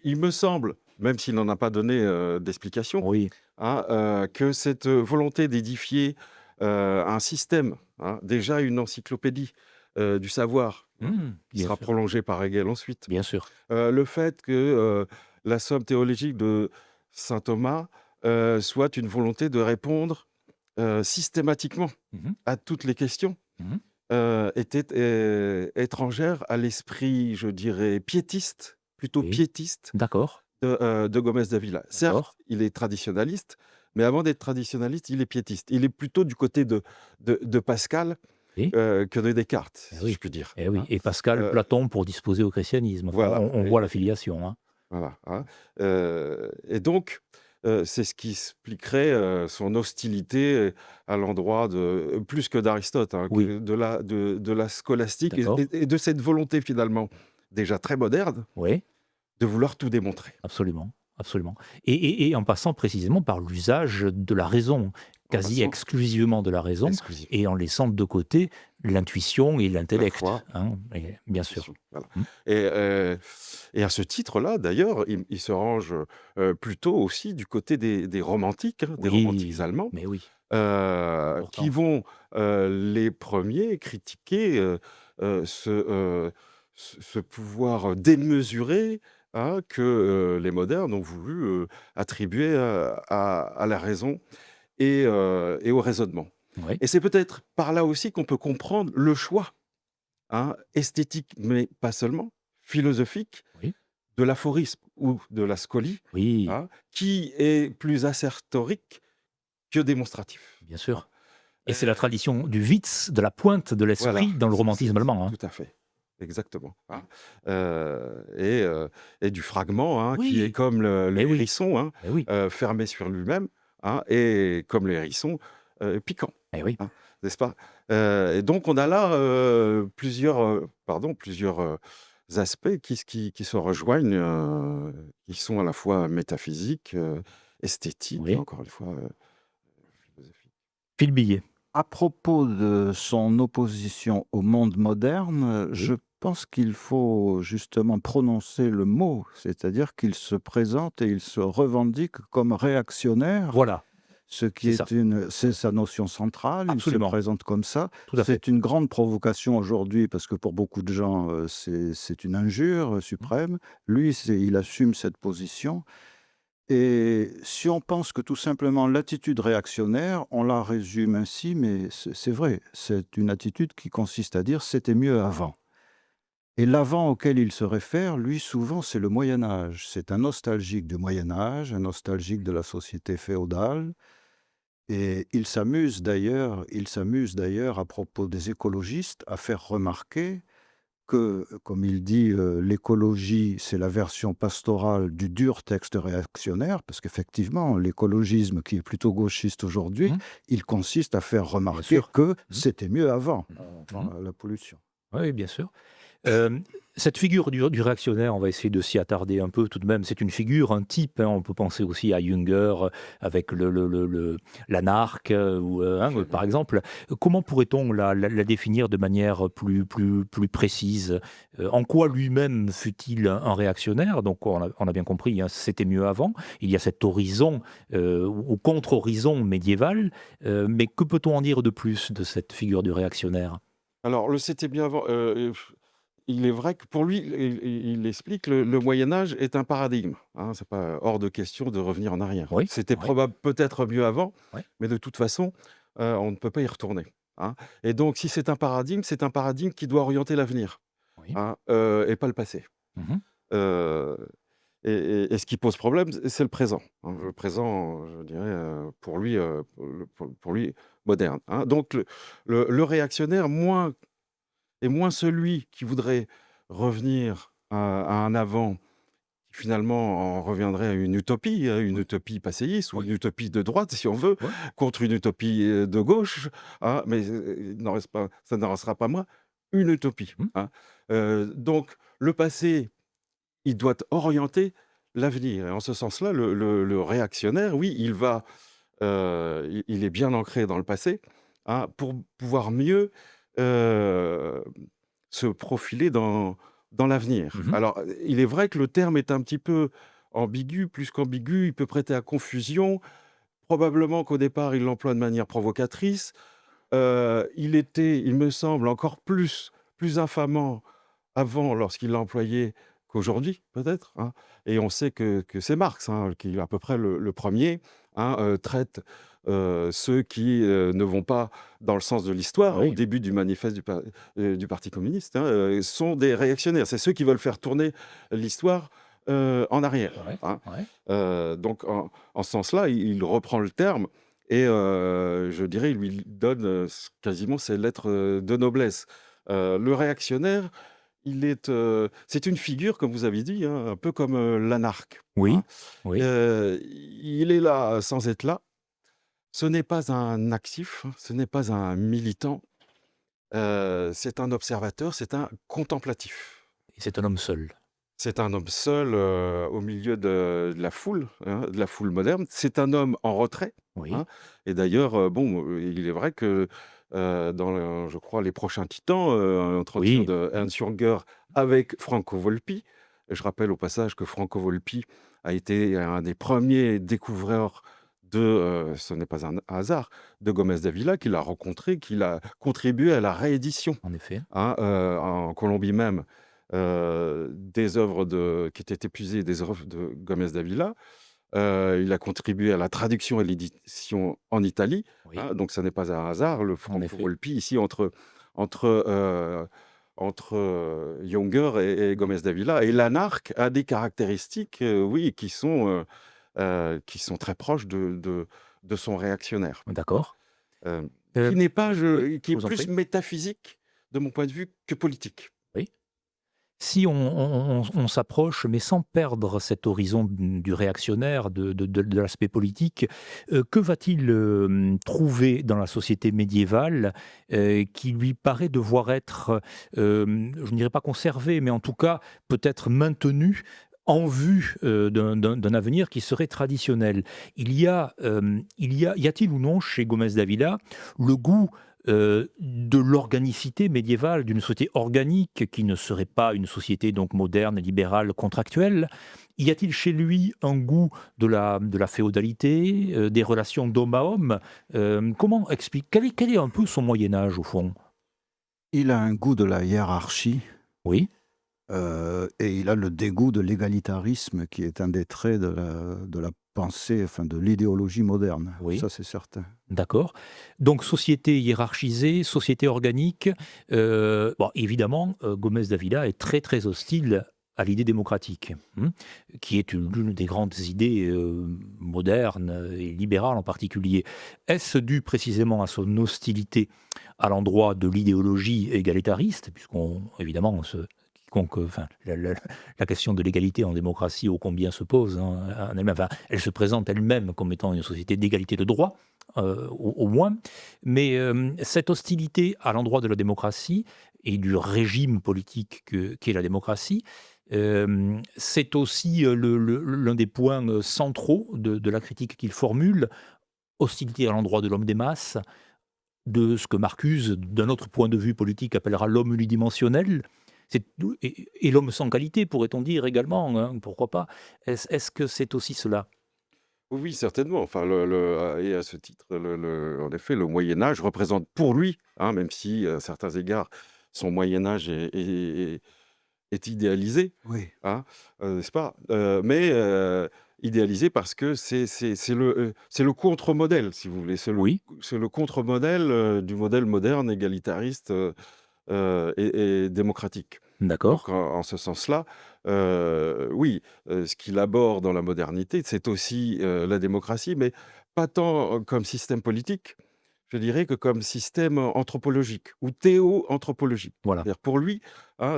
il me semble, même s'il n'en a pas donné d'explication, oui, hein, que cette volonté d'édifier un système, hein, déjà une encyclopédie du savoir, hein, qui bien sera sûr, prolongée par Hegel ensuite. bien sûr. Le fait que la somme théologique de saint Thomas soit une volonté de répondre systématiquement Mhm, à toutes les questions mhm, était étrangère à l'esprit, je dirais, piétiste, plutôt oui, piétiste d'accord, de Gomez d'Avila. d'accord, Certes, il est traditionnaliste, mais avant d'être traditionnaliste, il est piétiste. Il est plutôt du côté de Pascal oui, que de Descartes, eh si je oui, puis dire. eh oui. Hein. Et Pascal, Euh, Platon pour disposer au christianisme. Enfin, voilà. on voit la filiation. Hein. Voilà, hein. Et donc, c'est ce qui expliquerait son hostilité à l'endroit de plus que d'Aristote, hein, Oui, que de la scolastique d'accord, et de cette volonté finalement, déjà très moderne, oui. de vouloir tout démontrer. Absolument, absolument. Et en passant précisément par l'usage de la raison, En quasi passant exclusivement de la raison, exclusivement. et en laissant de côté l'intuition et La l'intellect, foi, hein, bien sûr. l'intuition, voilà. Mmh. Et et à ce titre-là, d'ailleurs, il se range, plutôt aussi du côté des romantiques, hein, des romantiques Oui, allemands, mais oui, qui important. vont, les premiers critiquer, ce, ce pouvoir démesuré, hein, que, les modernes ont voulu, attribuer, à la raison et au raisonnement. Oui, Et c'est peut-être par là aussi qu'on peut comprendre le choix, hein, esthétique, mais pas seulement, philosophique, oui, de l'aphorisme ou de la scolie, oui, hein, qui est plus assertorique que démonstratif. bien Hein. sûr. Et c'est la tradition du Witz, de la pointe de Voilà, l'esprit dans le romantisme allemand. Hein. tout à fait, exactement, hein. Et du fragment, hein, qui est Oui, comme le mais oui, hérisson, hein, mais oui, fermé sur lui-même, hein, et comme le hérisson, piquant, mais oui, hein, n'est-ce pas? Et donc on a là, plusieurs, aspects qui se rejoignent, qui sont à la fois métaphysiques, esthétiques et oui. encore une fois, philosophiques. Phil Billet. À propos de son opposition au monde moderne, je Oui, pense qu'il faut justement prononcer le mot, c'est-à-dire qu'il se présente et il se revendique comme réactionnaire voilà. ce qui C'est ça, c'est sa notion centrale, il se absolument, présente comme ça. tout à fait. C'est une grande provocation aujourd'hui parce que pour beaucoup de gens, c'est une injure Mmh. suprême. Lui, il assume cette position et si on pense que tout simplement l'attitude réactionnaire, on la résume ainsi, mais c'est vrai, c'est une attitude qui consiste à dire: «C'était mieux avant». Et l'avant auquel il se réfère, lui, souvent, c'est le Moyen Âge. C'est un nostalgique du Moyen Âge, un nostalgique de la société féodale. Et il s'amuse d'ailleurs à propos des écologistes à faire remarquer que, comme il dit, l'écologie, c'est la version pastorale du dur texte réactionnaire, parce qu'effectivement, l'écologisme, qui est plutôt gauchiste aujourd'hui, Mmh. il consiste à faire Bien remarquer sûr. que Mmh. c'était mieux avant, dans Mmh. la pollution. Oui, bien sûr. Hem, Cette figure du réactionnaire, on va essayer de s'y attarder un peu tout de même. C'est une figure, un type, hein, on peut penser aussi à Jünger, avec l'anarque, ou, hein, par exemple. Comment pourrait-on la définir de manière plus précise? En quoi lui-même fut-il un réactionnaire? Donc on a bien compris, hein, c'était mieux avant. Il y a cet horizon, ou contre-horizon médiéval, mais que peut-on en dire de plus de cette figure du réactionnaire? Alors le c'était bien avant, il est vrai que pour lui, il explique le Moyen Âge est un paradigme, hein. C'est pas hors de question de revenir en arrière. Oui, C'était oui, probable peut-être mieux avant, oui, mais de toute façon, on ne peut pas y retourner, hein, et donc si c'est un paradigme qui doit orienter l'avenir, oui. hein, et pas le passé. Mmh. Heu et ce qui pose problème, c'est le présent, hein. Le présent, je dirais, pour lui moderne, hein. Donc le réactionnaire est moins celui qui voudrait revenir à un avant, qui finalement en reviendrait à une utopie, hein, une Oui, utopie passéiste ou oui, une utopie de droite si on veut, ouais. contre une utopie, de gauche, hein, mais, il n'en reste pas ça n'en restera pas moins une utopie, Mmh. hein. Donc le passé, il doit orienter l'avenir et en ce sens-là, le réactionnaire, oui, il est bien ancré dans le passé, hein, pour pouvoir mieux, heu, se profiler dans l'avenir. Mmh. Alors, il est vrai que le terme est un petit peu ambigu, plus qu'ambigu, il peut prêter à confusion. Probablement qu'au départ, il l'emploie de manière provocatrice. Il était, il me semble, encore plus infamant avant lorsqu'il l'a employé qu'aujourd'hui, peut-être, hein. Et on sait que c'est Marx, hein, qui est à peu près le 1er, hein, traite, ceux qui, ne vont pas dans le sens de l'histoire, au Oui, début du manifeste du parti communiste, hein, sont des réactionnaires. C'est ceux qui veulent faire tourner l'histoire, en arrière, ouais, hein. ouais. Donc en ce sens-là, il reprend le terme et je dirais, il lui donne, quasiment ses lettres, de noblesse. Le réactionnaire, c'est une figure, comme vous avez dit, hein, un peu comme, l'anarque, Oui, hein. oui. Il est là sans être là. Ce n'est pas un actif, ce n'est pas un militant, c'est un observateur, c'est un contemplatif. Et c'est un homme seul. C'est un homme seul, au milieu de la foule, hein, de la foule moderne. C'est un homme en retrait, Oui, hein, et d'ailleurs, bon, il est vrai que, dans je crois Les Prochains Titans, un entretien oui. de Mmh. Ernst Jünger avec Franco Volpi. Je rappelle au passage que Franco Volpi a été un des premiers découvreurs de, ce n'est pas un hasard, de Gomez Davila, qu'il a rencontré, qu'il a contribué à la réédition, En effet. hein, en Colombie même, des œuvres qui étaient épuisées, des œuvres de Gomez Davila. Il a contribué à la traduction et l'édition en Italie, Oui, hein, donc ça n'est pas un hasard. Le en Franco effet. Volpi ici entre, heu, Junger et Gomez Davila, et l'anarque a des caractéristiques, oui, qui sont très proches de son réactionnaire, hein. D'accord. Hem, Heu, qui je est vous en plus prie. métaphysique de mon point de vue que politique. Oui. Si on s'approche, mais sans perdre cet horizon du réactionnaire, de l'aspect politique, que va-t-il, trouver dans la société médiévale, qui lui paraît devoir être, je ne dirais pas conservé, mais en tout cas peut-être maintenu en vue, d'un avenir qui serait traditionnel? Il y a, y a-t-il ou non chez Gomez Davila le goût, de l'organicité médiévale, d'une société organique qui ne serait pas une société donc moderne, libérale, contractuelle. Y a-t-il chez lui un goût de la féodalité, des relations d'homme à homme? Comment explique quel est un peu son Moyen Âge au fond? Il a un goût de la hiérarchie, Oui, et il a le dégoût de l'égalitarisme qui est un des traits de la pensée, enfin de l'idéologie moderne. oui. Ça, c'est certain. D'accord. Donc société hiérarchisée, société organique. Bon, évidemment, Gomez Davila est très très hostile à l'idée démocratique, qui est l'une des grandes idées modernes et libérales en particulier. Est-ce dû précisément à son hostilité à l'endroit de l'idéologie égalitariste, puisqu'on évidemment quiconque, enfin, la question de l'égalité en démocratie ô combien se pose, hein, en elle-même. Enfin, elle se présente elle-même comme étant une société d'égalité de droit, au moins. Mais cette hostilité à l'endroit de la démocratie et du régime politique qu'est la démocratie, c'est aussi l'un des points centraux de la critique qu'il formule. Hostilité à l'endroit de l'homme des masses, de ce que Marcuse, d'un autre point de vue politique, appellera l'homme unidimensionnel. Et l'homme sans qualité, pourrait-on dire également, hein, pourquoi pas. Est-ce que c'est aussi cela? Oui, oui, certainement. Enfin, et à ce titre, en effet, le Moyen Âge représente pour lui, hein, même si à certains égards, son Moyen Âge est idéalisé, Oui. hein, n'est-ce pas? Mais idéalisé parce que c'est le contre-modèle, si vous voulez. Oui, C'est le contre-modèle du modèle moderne, égalitariste et démocratique. Donc, d'accord. en ce sens-là, oui, ce qu'il aborde dans la modernité, c'est aussi la démocratie, mais pas tant comme système politique, je dirais, que comme système anthropologique ou théo-anthropologique. Voilà. C'est-à-dire pour lui, hein,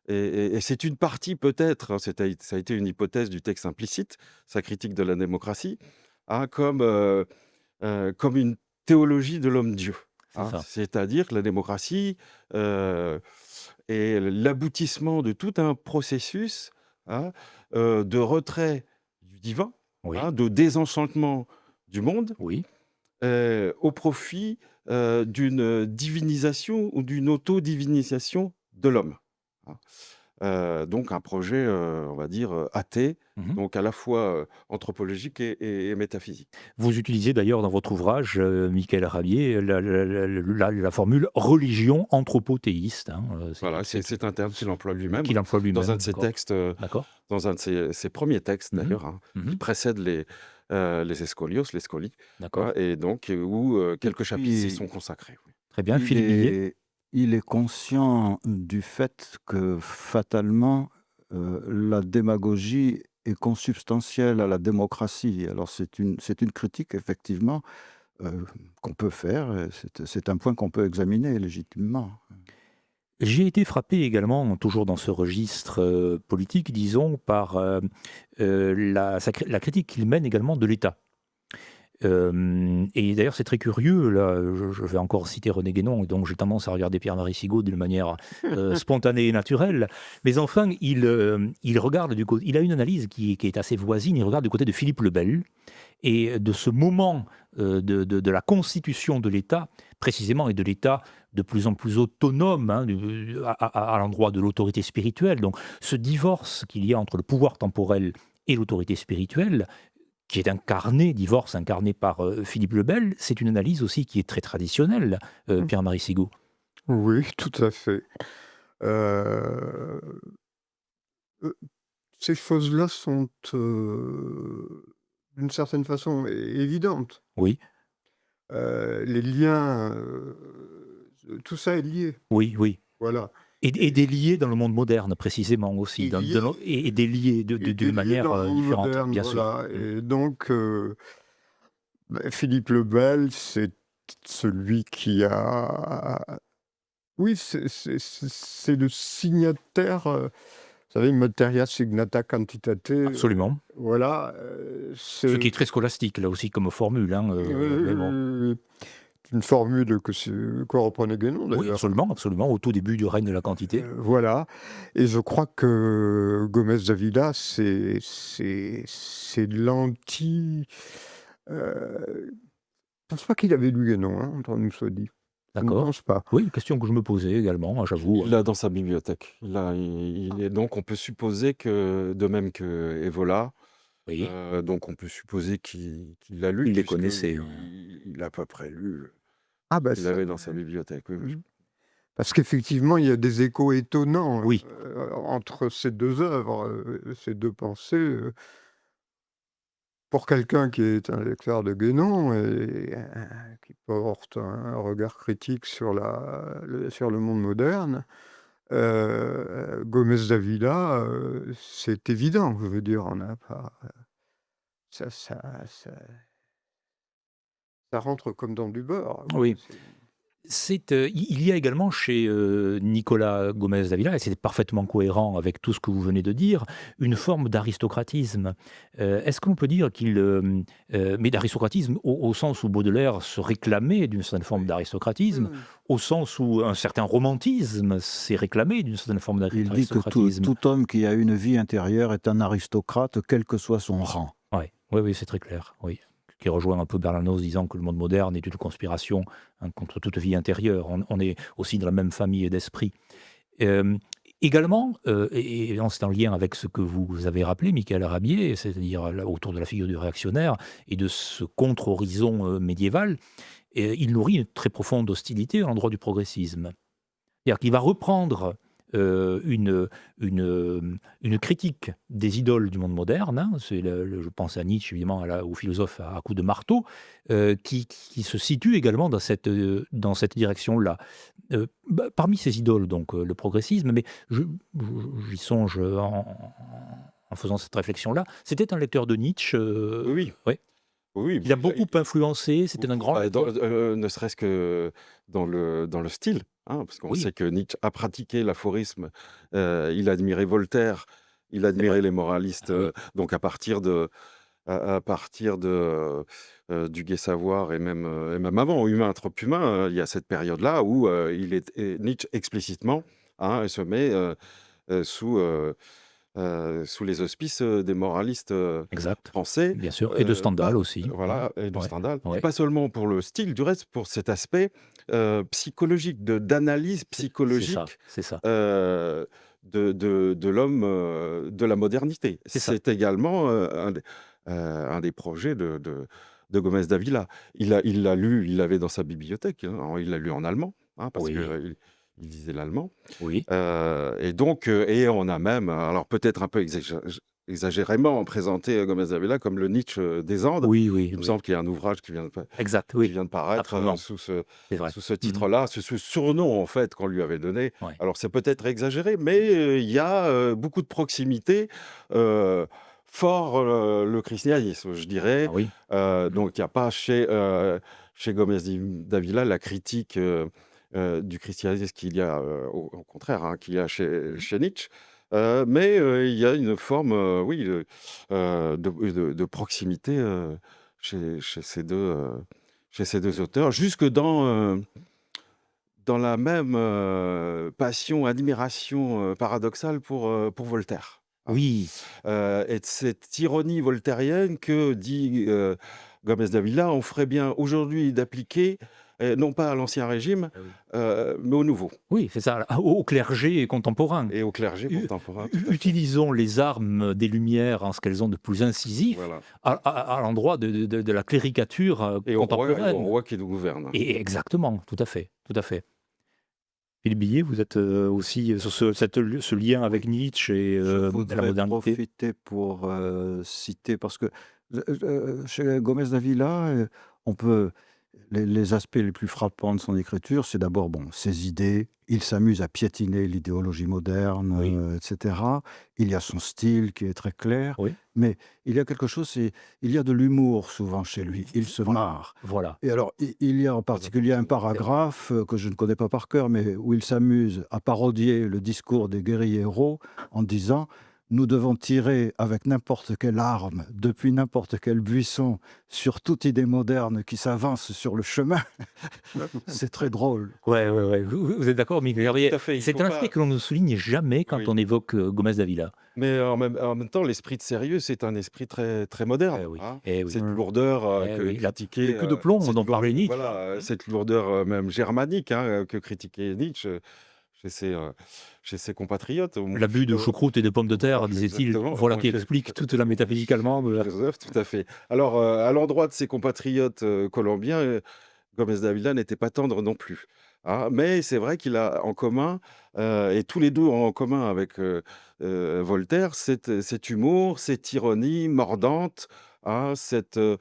et c'est une partie peut-être, hein, ça a été une hypothèse du texte implicite, sa critique de la démocratie, hein, comme une théologie de l'homme-dieu. C'est Hein. ça. C'est-à-dire que la démocratie est l'aboutissement de tout un processus, hein, de retrait du divin, Oui, hein, de désenchantement du monde, oui. au profit d'une divinisation ou d'une autodivinisation de l'homme. Hein. Donc un projet, on va dire, athée, Mmh. donc à la fois anthropologique et métaphysique. Vous utilisez d'ailleurs dans votre ouvrage, Michael Rabier, la formule religion anthropothéiste, hein, Voilà, c'est un terme qu'il emploie lui-même qu'il emploie dans un lui-même, de ses d'accord, textes, d'accord. dans un de ses premiers textes Mmh. d'ailleurs, hein, qui Mmh. précèdent les Escolios, les Scoli, D'accord. hein, et donc où Et quelques chapitres y sont puis, consacrés. Oui. Très bien, il Philippe Billet? est, il est conscient du fait que fatalement, la démagogie est consubstantielle à la démocratie. Alors c'est une critique, effectivement, qu'on peut faire. C'est un point qu'on peut examiner légitimement. J'ai été frappé également, toujours dans ce registre, politique, disons, par, la critique qu'il mène également de l'État. Et d'ailleurs, c'est très curieux, là, je vais encore citer René Guénon, et donc j'ai tendance à regarder Pierre-Marie Sigaud d'une manière spontanée et naturelle. Mais enfin, il regarde il a une analyse qui est assez voisine, il regarde du côté de Philippe le Bel, et de ce moment de la constitution de l'État, précisément, et de l'État de plus en plus autonome, hein, à l'endroit de l'autorité spirituelle. Donc ce divorce qu'il y a entre le pouvoir temporel et l'autorité spirituelle, qui est divorce incarné par Philippe le Bel, c'est une analyse aussi qui est très traditionnelle, Pierre-Marie Sigaud. Oui, tout à fait. Euh, euh, Ces choses-là sont, d'une certaine façon, évidentes. Oui, Les liens, tout ça est lié. oui, oui. Voilà. Et des liés dans le monde moderne, précisément aussi, Et lié, et des liés et d'une lié manière dans le monde différente, moderne, bien sûr. voilà. Mm. Et donc, Philippe le Bel, c'est celui qui a... Oui, c'est le signataire, vous savez, materia signata quantitate, Absolument. voilà. Ce qui est très scolastique, là aussi, comme formule. Hein, mais bon. Une formule que reprenait Guénon, Oui, d'ailleurs. absolument, absolument, au tout début du règne de la quantité. Voilà. Et je crois que Gomez Davila, c'est l'anti... je pense pas qu'il avait lu Guénon, hein, tant nous soit dit. Je ne D'accord. pense pas. Oui, une question que je me posais également, hein, j'avoue. Il l'a dans sa bibliothèque. Donc on peut supposer que, de même que Evola, Oui, donc on peut supposer qu'il l'a lu, il les connaissait. puisqu'il a à peu près lu Ah ce bah qu'il ça, avait dans sa bibliothèque. Oui, oui. mmh. Parce qu'effectivement, il y a des échos étonnants, Oui, entre ces 2 œuvres, ces 2 pensées, pour quelqu'un qui est un lecteur de Guénon et qui porte un regard critique sur le monde moderne, Gomez Davila, c'est évident. Je veux dire, on n'a pas, ça ça ça ça rentre comme dans du beurre, quoi. oui. Il y a également chez Nicolas Gomez Davila, et c'est parfaitement cohérent avec tout ce que vous venez de dire, une forme d'aristocratisme. Est-ce qu'on peut dire mais d'aristocratisme au sens où Baudelaire se réclamait d'une certaine forme Oui. d'aristocratisme, Mmh. au sens où un certain romantisme s'est réclamé d'une certaine forme Il dit que d'aristocratisme. tout homme qui a une vie intérieure est un aristocrate, quel que soit son rang. Ouais. Oui, oui, c'est très clair, oui. Qui rejoint un peu Bernanos disant que le monde moderne est une conspiration, hein, contre toute vie intérieure. On est aussi dans la même famille d'esprit. Euh, Également, c'est en lien avec ce que vous avez rappelé, Michael Rabier, c'est-à-dire là, autour de la figure du réactionnaire et de ce contre-horizon médiéval, il nourrit une très profonde hostilité à l'endroit du progressisme. C'est-à-dire qu'il va reprendre euh, une, une critique des idoles du monde moderne, hein, je pense à Nietzsche, évidemment, au philosophe à coups de marteau, qui se situe également dans cette direction-là. Parmi ces idoles, donc le progressisme, mais j'y songe en faisant cette réflexion-là, c'était un lecteur de Nietzsche, Oui, oui. ouais. Oui, Il a beaucoup influencé, c'était un grand lecteur. ne serait-ce que dans le style, hein, parce qu'on Oui, sait que Nietzsche a pratiqué l'aphorisme, il admirait Voltaire, il c'est vrai. admirait les moralistes, Ah oui, donc à partir du Gai Savoir et même avant, Humain trop humain, il y a cette période-là où Nietzsche explicitement, hein, il se met sous les auspices des moralistes exact. français, Bien sûr, et de Stendhal pas, aussi. voilà, et de Ouais, Stendhal, et ouais, pas seulement pour le style, du reste, pour cet aspect psychologique, d'analyse c'est ça, psychologique c'est ça, euh, de l'homme de la modernité. c'est ça. C'est également un des projets de Gomez Davila. Il l'a lu, il l'avait dans sa bibliothèque, hein, il l'a lu en allemand, hein, parce Oui, qu'il il lisait l'allemand. oui, Et donc, et on a même, alors peut-être un peu exagérément présenté Gomez Davila comme le Nietzsche des Andes. oui, oui, Il me oui. semble qu'il y a un ouvrage Exact, qui oui, vient de paraître absolument, c'est vrai. sous ce Mhm. titre-là, ce surnom en fait qu'on lui avait donné. Ouais. Alors c'est peut-être exagéré, mais il y a beaucoup de proximité, euh, fort le christianisme, je dirais. Ah oui, Donc il n'y a pas chez Gomez Davila la critique du christianisme qu'il y a, au contraire, hein, qu'il y a chez Nietzsche. Mais il y a une forme, oui, de proximité chez chez ces deux auteurs, jusque dans la même passion, admiration paradoxale pour Voltaire. Hein. oui, Et de cette ironie voltairienne que dit Gomez Davila, on ferait bien aujourd'hui d'appliquer, non pas à l'Ancien Régime, ah oui. mais au Nouveau, Oui, c'est ça, au clergé contemporain. et au clergé U- contemporain, tout à fait. Utilisons les armes des Lumières en ce qu'elles ont de plus incisif Voilà. à l'endroit de la cléricature Et au contemporaine. roi qui nous gouverne. Et exactement, tout à fait, tout à fait. Philippe Billet, vous êtes aussi sur ce lien avec Oui, Nietzsche et je la voudrais modernité. profiter pour citer, parce que chez Gomez Davila, on peut, les aspects les plus frappants de son écriture, c'est d'abord bon, ses idées. Il s'amuse à piétiner l'idéologie moderne, Oui, etc. Il y a son style qui est très clair, oui, mais il y a quelque chose, il y a de l'humour souvent chez lui. Il se voilà, marre. voilà, Et alors, il y a en Très particulier un important. c'est vrai. paragraphe que je ne connais pas par cœur, mais où il s'amuse à parodier le discours des guerriers en disant nous devons tirer avec n'importe quelle arme, depuis n'importe quel buisson, sur toute idée moderne qui s'avance sur le chemin, c'est très drôle. Ouais, ouais, ouais. Vous êtes d'accord, Miguel Gabriel? Tout à fait. Il C'est faut un aspect pas. que l'on ne souligne jamais quand Oui. on évoque Gomez Davila. Mais en même temps, l'esprit de sérieux, c'est un esprit très, très moderne. Oui, Hein. oui. Cette Ouais. lourdeur que Oui. critiquait, L'écu de plomb cette dont parlait Nietzsche. voilà, cette lourdeur même germanique que critiquait Nietzsche chez ses compatriotes. L'abus de choucroute et de pommes de terre, disait-il, Exactement. voilà Mon qui cher explique toute la métaphysique allemande. Joseph, tout à fait. Alors, à l'endroit de ses compatriotes colombiens, Gomez Davila n'était pas tendre non plus. Hein. Mais c'est vrai qu'il a en commun, et tous les deux ont en commun avec Voltaire, cet humour, cette ironie mordante, hein, ce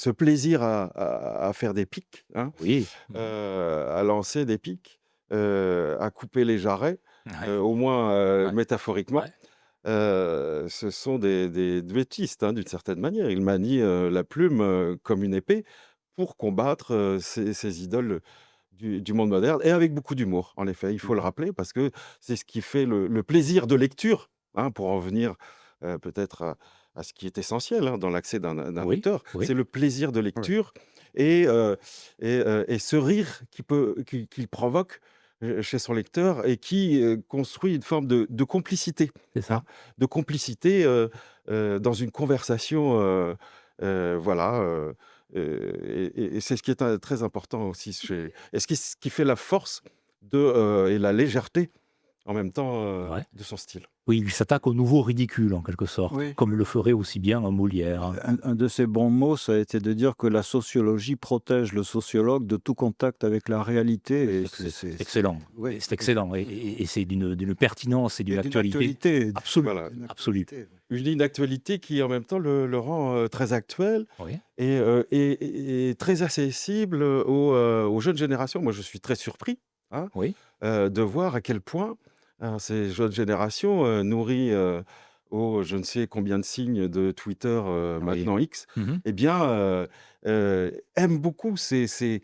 plaisir à faire des pics, hein, Oui. à lancer des pics, à couper les jarrets, Ouais. au moins Ouais. métaphoriquement. Ouais. Ce sont des duettistes, hein, d'une certaine manière. Ils manient la plume comme une épée pour combattre ces idoles du monde moderne et avec beaucoup d'humour, en effet. Il faut le rappeler parce que c'est ce qui fait le plaisir de lecture, hein, pour en venir peut-être à ce qui est essentiel, hein, dans l'accès d'un Oui, auteur. oui. C'est le plaisir de Ouais. lecture et ce rire qu'il provoque chez son lecteur et qui construit une forme de complicité. C'est ça. Hein, de complicité dans une conversation, voilà, et c'est ce qui est très important aussi et ce qui fait la force et la légèreté en même temps Ouais. de son style. Oui, il s'attaque au nouveau ridicule, en quelque sorte, Oui. comme le ferait aussi bien un Molière. Un de ses bons mots, ça a été de dire que la sociologie protège le sociologue de tout contact avec la réalité. Et C'est excellent. oui, C'est excellent. Et c'est d'une pertinence et d'une et d'une actualité actualité. absolue. Voilà, D'une Absolue. actualité. une actualité qui en même temps le rend très actuel Oui. et très accessible aux jeunes générations. Moi, je suis très surpris, hein, Oui. de voir à quel point ces jeunes générations, nourries aux je ne sais combien de signes de Twitter, Oui. maintenant X, Mhm. eh bien, aiment beaucoup ces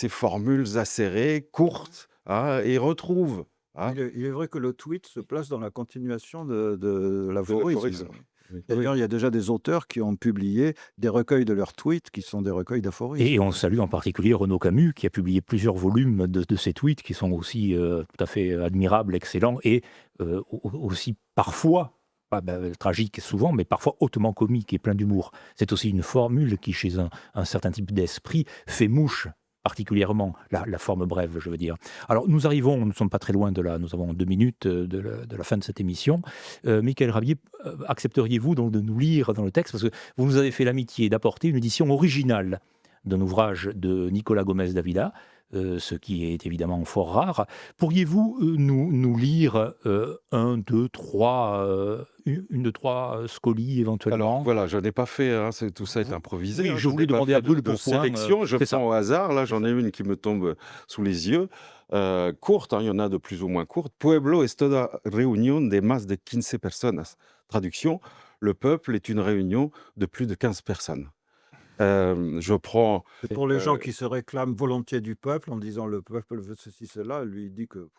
formules acérées, courtes, hein, et retrouvent, hein, Il est vrai que le tweet se place dans la continuation de de l'aphorisme. l'aphorisme. Oui. D'ailleurs, il y a déjà des auteurs qui ont publié des recueils de leurs tweets qui sont des recueils d'aphorismes. Et on salue en particulier Renaud Camus, qui a publié plusieurs volumes de ses tweets qui sont aussi tout à fait admirables, excellents, et aussi parfois, tragiques souvent, mais parfois hautement comiques et plein d'humour. C'est aussi une formule qui, chez un certain type d'esprit, fait mouche particulièrement, la forme brève, je veux dire. Alors, nous ne sommes pas très loin nous avons 2 minutes de la fin de cette émission. Michael Rabier, accepteriez-vous donc de nous lire dans le texte, parce que vous nous avez fait l'amitié d'apporter une édition originale d'un ouvrage de Nicolas Gomez Davila, ce qui est évidemment fort rare. Pourriez-vous nous lire un, deux, trois, une de trois scolies Alors éventuellement? voilà, je n'ai pas fait, hein, tout ça est improvisé. Oui, Hein, je voulais n'ai pas demander fait à brûle de pour point. sélection, je C'est ça. prends au hasard. Là, j'en ai une qui me tombe sous les yeux, courte, hein, il y en a de plus ou moins courtes. Pueblo es toda reunión de más de 15 personas. Traduction, le peuple est une réunion de plus de 15 personnes. Je prends C'est pour les gens euh, qui se réclament volontiers du peuple en disant le peuple veut ceci, cela. Lui, il dit que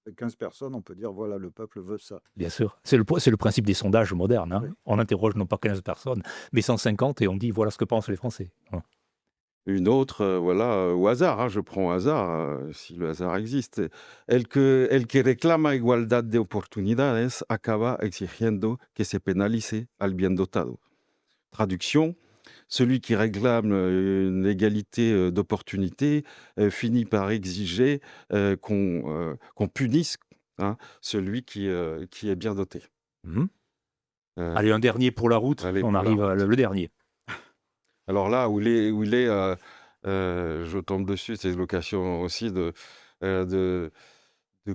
avec 15 personnes, on peut dire voilà, le peuple veut ça. Bien sûr. C'est le principe des sondages modernes. Hein. Oui. On interroge non pas 15 personnes, mais 150 et on dit voilà ce que pensent les Français. Voilà. une autre, voilà, au hasard, hein, je prends au hasard, si le hasard existe. El que reclama igualdad de oportunidades acaba exigiendo que se penalice al bien dotado. Traduction, celui qui réclame une égalité d'opportunités finit par exiger qu'on punisse, hein, celui qui est bien doté. Mhm. Euh, Allez, un dernier pour la route. allez, On pour la arrive route. le dernier. Alors là, je tombe dessus, c'est l'occasion aussi de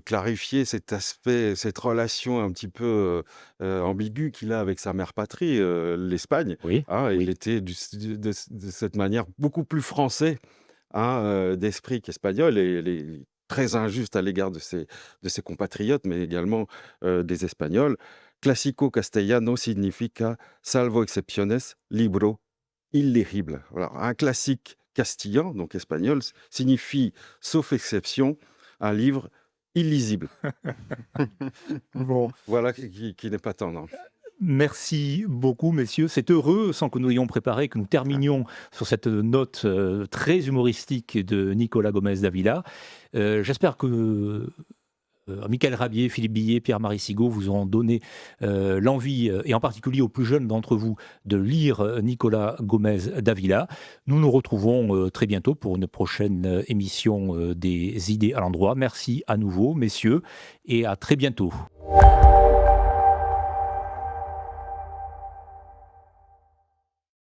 clarifier cet aspect, cette relation un petit peu ambiguë qu'il a avec sa mère patrie, l'Espagne. Oui. Hein. Oui. Il était de cette manière beaucoup plus français, hein, d'esprit qu'espagnol, et il est très injuste à l'égard de ses compatriotes, mais également des Espagnols. Classico castellano significa, salvo excepciones, libro illegible. Voilà. Un classique castillan, donc espagnol, signifie, sauf exception, un livre illisible. Bon, Voilà qui n'est pas tendre. Merci beaucoup, messieurs. C'est heureux, sans que nous ayons préparé, que nous terminions sur cette note très humoristique de Nicolas Gomez d'Avila. J'espère que Michael Rabier, Philippe Billet, Pierre-Marie Sigaud vous ont donné l'envie, et en particulier aux plus jeunes d'entre vous, de lire Nicolas Gomez d'Avila. Nous nous retrouvons très bientôt pour une prochaine émission des idées à l'endroit. Merci à nouveau, messieurs, et à très bientôt.